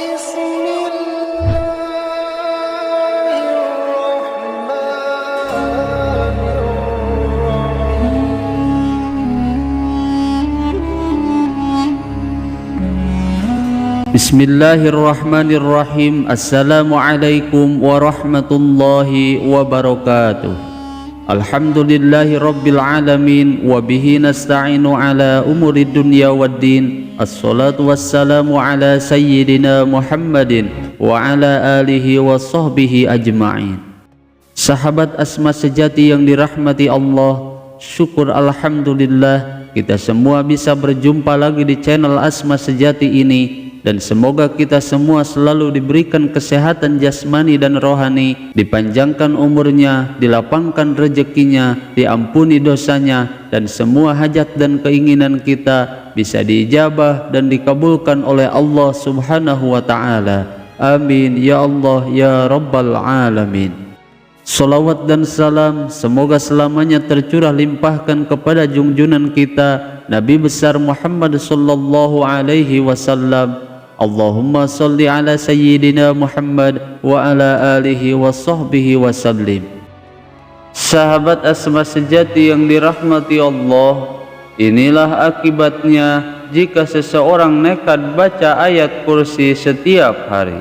بسم الله الرحمن الرحيم Bismillahirrahmanirrahim. Assalamualaikum warahmatullahi wabarakatuh. Alhamdulillahi rabbil alamin. Wabihi nasta'inu ala umuri dunya waddin. Assalatu wassalamu ala sayyidina Muhammadin wa ala alihi wa sahbihi ajma'in. Sahabat Asma sejati yang dirahmati Allah, syukur alhamdulillah kita semua bisa berjumpa lagi di channel Asma Sejati ini. Dan semoga kita semua selalu diberikan kesehatan jasmani dan rohani, dipanjangkan umurnya, dilapangkan rezekinya, diampuni dosanya, dan semua hajat dan keinginan kita bisa diijabah dan dikabulkan oleh Allah Subhanahu wa Ta'ala. Amin ya Allah ya Rabbal Alamin. Salawat dan salam semoga selamanya tercurah limpahkan kepada junjunan kita Nabi besar Muhammad sallallahu alaihi wasallam. Allahumma salli ala sayyidina Muhammad wa ala alihi wa sahbihi wa sallim. Sahabat Asma sejati yang dirahmati Allah, inilah akibatnya jika seseorang nekat baca ayat kursi setiap hari.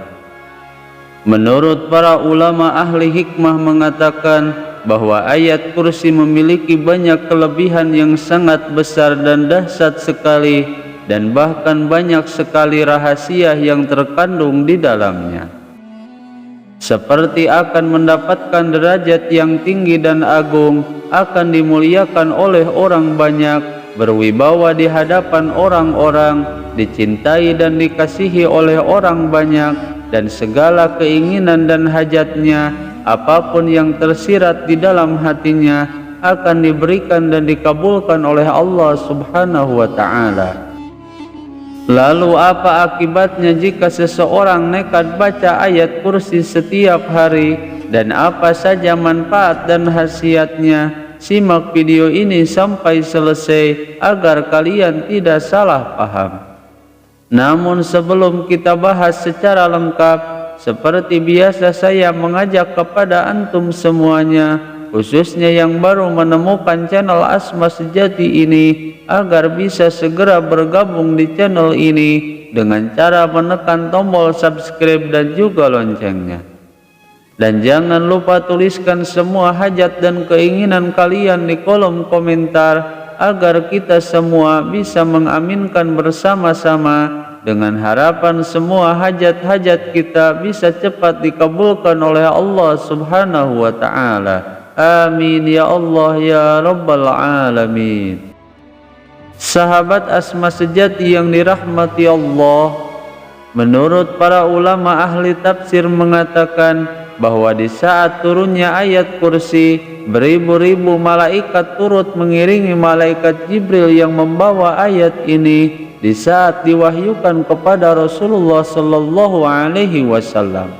Menurut para ulama ahli hikmah mengatakan bahwa ayat kursi memiliki banyak kelebihan yang sangat besar dan dahsyat sekali, dan bahkan banyak sekali rahasia yang terkandung di dalamnya, seperti akan mendapatkan derajat yang tinggi dan agung, akan dimuliakan oleh orang banyak, berwibawa di hadapan orang-orang, dicintai dan dikasihi oleh orang banyak, dan segala keinginan dan hajatnya, apapun yang tersirat di dalam hatinya, akan diberikan dan dikabulkan oleh Allah Subhanahu wa Ta'ala. Lalu apa akibatnya jika seseorang nekat baca ayat kursi setiap hari, dan apa saja manfaat dan khasiatnya? Simak video ini sampai selesai agar kalian tidak salah paham. Namun sebelum kita bahas secara lengkap, seperti biasa saya mengajak kepada antum semuanya, khususnya yang baru menemukan channel Asma Sejati ini, agar bisa segera bergabung di channel ini dengan cara menekan tombol subscribe dan juga loncengnya. Dan jangan lupa tuliskan semua hajat dan keinginan kalian di kolom komentar, agar kita semua bisa mengaminkan bersama-sama, dengan harapan semua hajat-hajat kita bisa cepat dikabulkan oleh Allah Subhanahu wa Ta'ala. Amin ya Allah ya Rabbal Alamin. Sahabat Asma sejati yang dirahmati Allah, menurut para ulama ahli tafsir mengatakan bahwa di saat turunnya ayat kursi, beribu-ribu malaikat turut mengiringi malaikat Jibril yang membawa ayat ini di saat diwahyukan kepada Rasulullah sallallahu alaihi wasallam.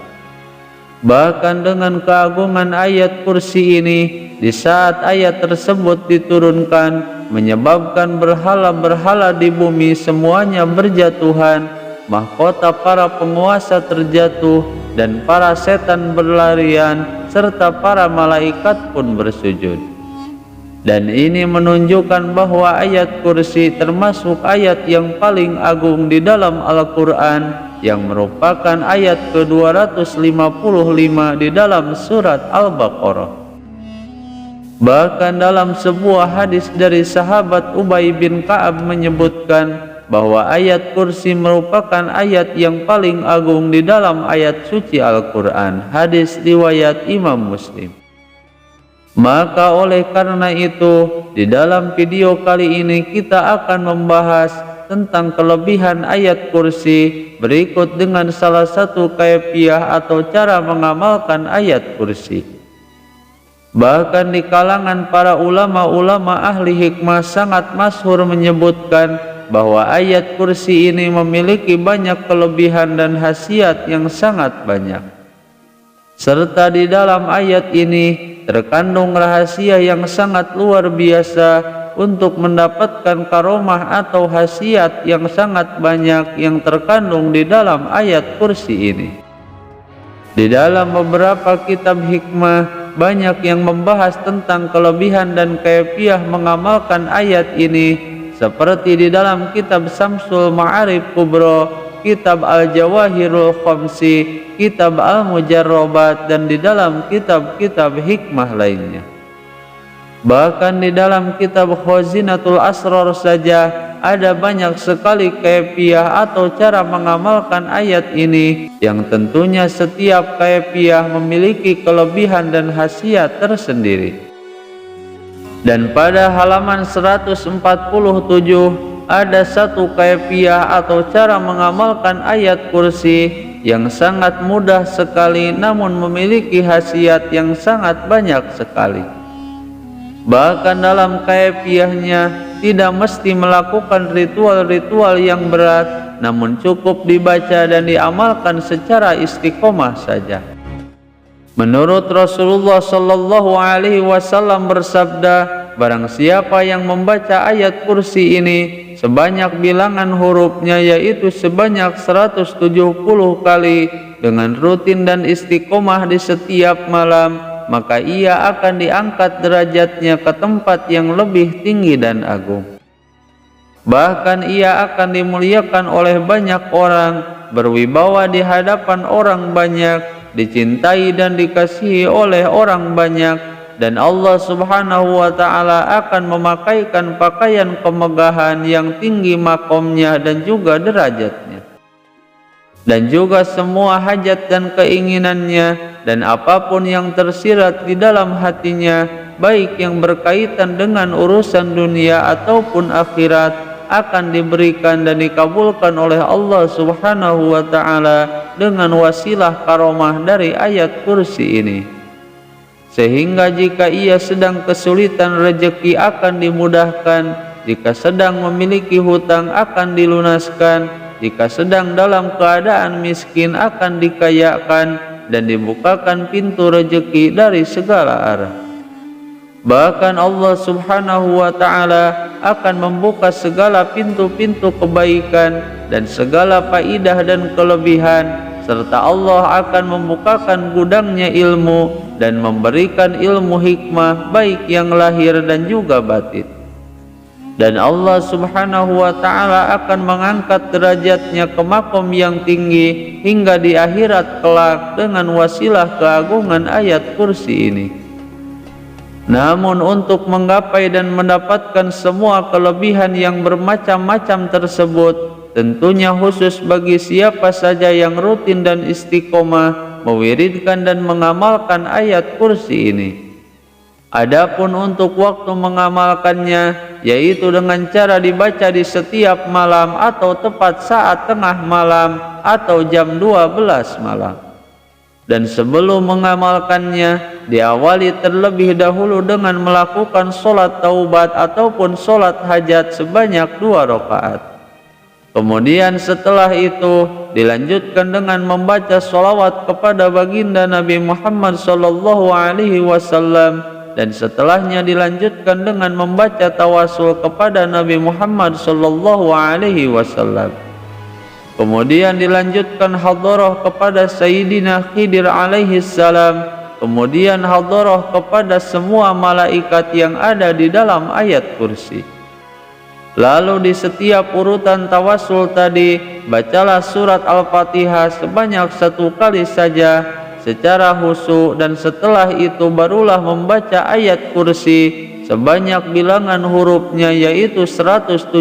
Bahkan dengan keagungan ayat kursi ini, di saat ayat tersebut diturunkan, menyebabkan berhala-berhala di bumi semuanya berjatuhan, mahkota para penguasa terjatuh, dan para setan berlarian, serta para malaikat pun bersujud. Dan ini menunjukkan bahwa ayat kursi termasuk ayat yang paling agung di dalam Al-Quran, yang merupakan ayat ke-255 di dalam surat Al-Baqarah. Bahkan dalam sebuah hadis dari sahabat Ubay bin Ka'ab menyebutkan bahwa ayat kursi merupakan ayat yang paling agung di dalam ayat suci Al-Quran. Hadis riwayat Imam Muslim. Maka oleh karena itu, di dalam video kali ini kita akan membahas tentang kelebihan ayat kursi berikut dengan salah satu kaifiah atau cara mengamalkan ayat kursi. Bahkan di kalangan para ulama-ulama ahli hikmah sangat masyhur menyebutkan bahwa ayat kursi ini memiliki banyak kelebihan dan khasiat yang sangat banyak. Serta di dalam ayat ini terkandung rahasia yang sangat luar biasa untuk mendapatkan karomah atau khasiat yang sangat banyak yang terkandung di dalam ayat kursi ini. Di dalam beberapa kitab hikmah banyak yang membahas tentang kelebihan dan kaifiah mengamalkan ayat ini, seperti di dalam kitab Syamsul Ma'arif Kubra, kitab Al-Jawahirul Khamsi, kitab Al-Mujarrabat, dan di dalam kitab-kitab hikmah lainnya. Bahkan di dalam kitab Khazinatul Asrar saja ada banyak sekali kaifiah atau cara mengamalkan ayat ini, yang tentunya setiap kaifiah memiliki kelebihan dan khasiat tersendiri. Dan pada halaman 147 ada satu kaifiah atau cara mengamalkan ayat kursi yang sangat mudah sekali namun memiliki khasiat yang sangat banyak sekali. Bahkan dalam kaifiahnya tidak mesti melakukan ritual-ritual yang berat, namun cukup dibaca dan diamalkan secara istiqomah saja. Menurut Rasulullah Shallallahu Alaihi Wasallam bersabda, barang siapa yang membaca ayat kursi ini sebanyak bilangan hurufnya, yaitu sebanyak 170 kali dengan rutin dan istiqomah di setiap malam, maka ia akan diangkat derajatnya ke tempat yang lebih tinggi dan agung. Bahkan ia akan dimuliakan oleh banyak orang, berwibawa di hadapan orang banyak, dicintai dan dikasihi oleh orang banyak, dan Allah Subhanahu wa Ta'ala akan memakaikan pakaian kemegahan yang tinggi makomnya dan juga derajatnya. Dan juga semua hajat dan keinginannya dan apapun yang tersirat di dalam hatinya, baik yang berkaitan dengan urusan dunia ataupun akhirat, akan diberikan dan dikabulkan oleh Allah Subhanahu wa Ta'ala dengan wasilah karomah dari ayat kursi ini. Sehingga jika ia sedang kesulitan rezeki akan dimudahkan, jika sedang memiliki hutang akan dilunaskan, jika sedang dalam keadaan miskin akan dikayakan dan dibukakan pintu rezeki dari segala arah. Bahkan Allah Subhanahu wa Ta'ala akan membuka segala pintu-pintu kebaikan dan segala faidah dan kelebihan, serta Allah akan membukakan gudangnya ilmu dan memberikan ilmu hikmah baik yang lahir dan juga batin. Dan Allah Subhanahu wa Ta'ala akan mengangkat derajatnya ke makom yang tinggi hingga di akhirat kelak dengan wasilah keagungan ayat kursi ini. Namun untuk menggapai dan mendapatkan semua kelebihan yang bermacam-macam tersebut, tentunya khusus bagi siapa saja yang rutin dan istiqomah mewiridkan dan mengamalkan ayat kursi ini. Adapun untuk waktu mengamalkannya, yaitu dengan cara dibaca di setiap malam atau tepat saat tengah malam atau jam 12 malam. Dan sebelum mengamalkannya, diawali terlebih dahulu dengan melakukan sholat taubat ataupun sholat hajat sebanyak 2 rakaat. Kemudian setelah itu dilanjutkan dengan membaca sholawat kepada baginda Nabi Muhammad SAW, dan setelahnya dilanjutkan dengan membaca tawasul kepada Nabi Muhammad SAW. Kemudian dilanjutkan hadarah kepada Sayyidina Khidir alaihi salam, kemudian hadarah kepada semua malaikat yang ada di dalam ayat kursi. Lalu di setiap urutan tawasul tadi, bacalah surat Al-Fatihah sebanyak 1 kali saja secara khusyuk, dan setelah itu barulah membaca ayat kursi sebanyak bilangan hurufnya, yaitu 170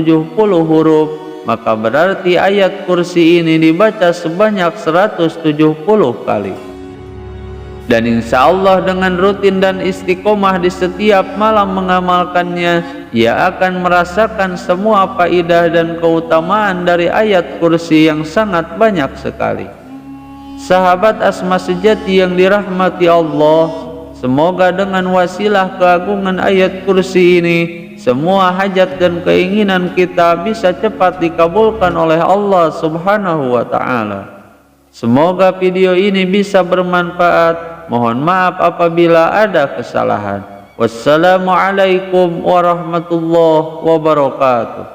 huruf. Maka berarti ayat kursi ini dibaca sebanyak 170 kali. Dan insya Allah dengan rutin dan istiqomah di setiap malam mengamalkannya, ia akan merasakan semua faidah dan keutamaan dari ayat kursi yang sangat banyak sekali. Sahabat asma sejati yang dirahmati Allah, semoga dengan wasilah keagungan ayat kursi ini, semua hajat dan keinginan kita bisa cepat dikabulkan oleh Allah Subhanahu wa Ta'ala. Semoga video ini bisa bermanfaat Mohon maaf apabila ada kesalahan. Wassalamualaikum warahmatullahi wabarakatuh.